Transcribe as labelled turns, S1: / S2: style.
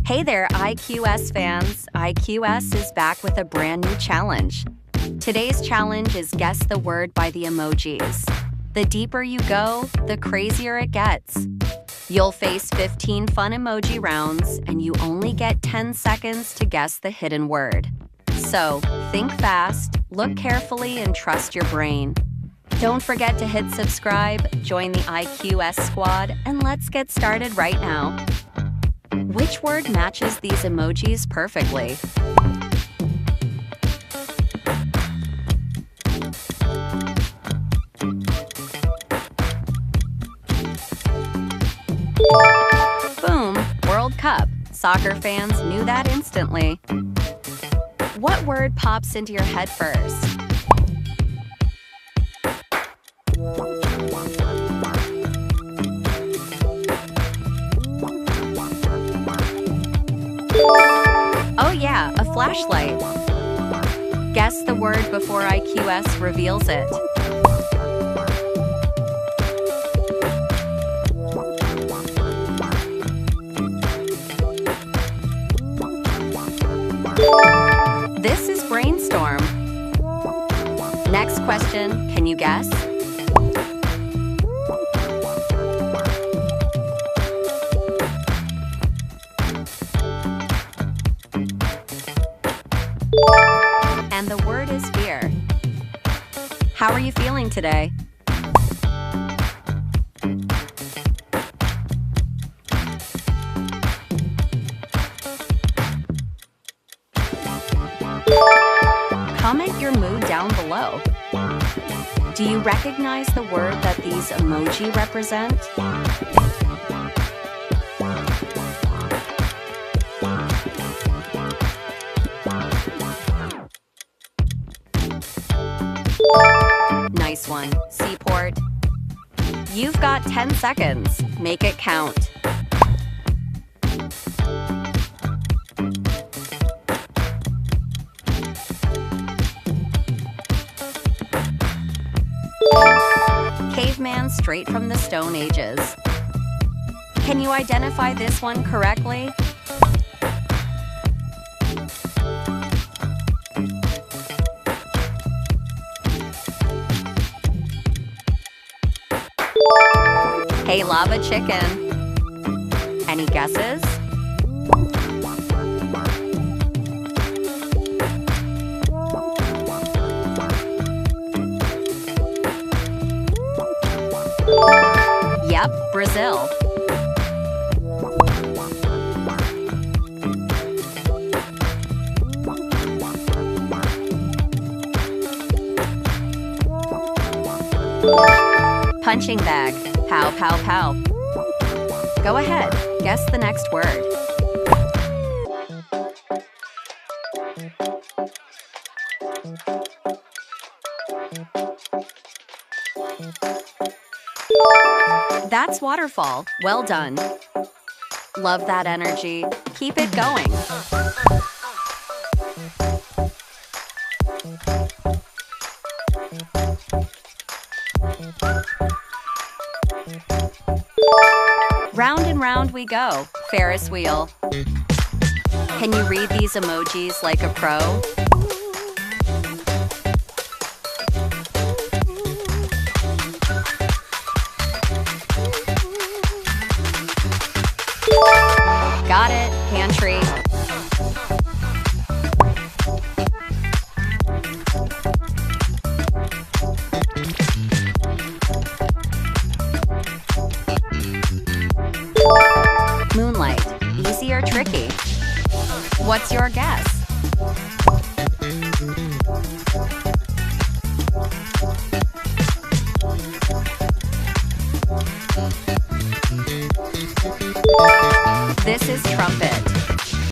S1: Hey there, IQS fans! IQS is back with a brand new challenge. Today's challenge is Guess the Word by the Emojis. The deeper you go, the crazier it gets. You'll face 15 fun emoji rounds, and you only get 10 seconds to guess the hidden word. So, think fast, look carefully, and trust your brain. Don't forget to hit subscribe, join the IQS squad, and let's get started right now. Which word matches these emojis perfectly? Boom! World Cup. Soccer fans knew that instantly. What word pops into your head first? Oh yeah, a flashlight. Guess the word before IQS reveals it. This is brainstorm. Next question, can you guess? And the word is fear. How are you feeling today? Comment your mood down below. Do you recognize the word that these emoji represent? Nice one, seaport. You've got 10 seconds. Make it count. Caveman straight from the Stone Ages. Can you identify this one correctly? Hey, lava chicken. Any guesses? Yep, Brazil. Punching bag. Pow, pow, pow. Go ahead, guess the next word. That's waterfall. Well done. Love that energy. Keep it going. Round and round we go. Ferris wheel. Can you read these emojis like a pro? Got it, pantry. Moonlight, easy or tricky? What's your guess? This is trumpet.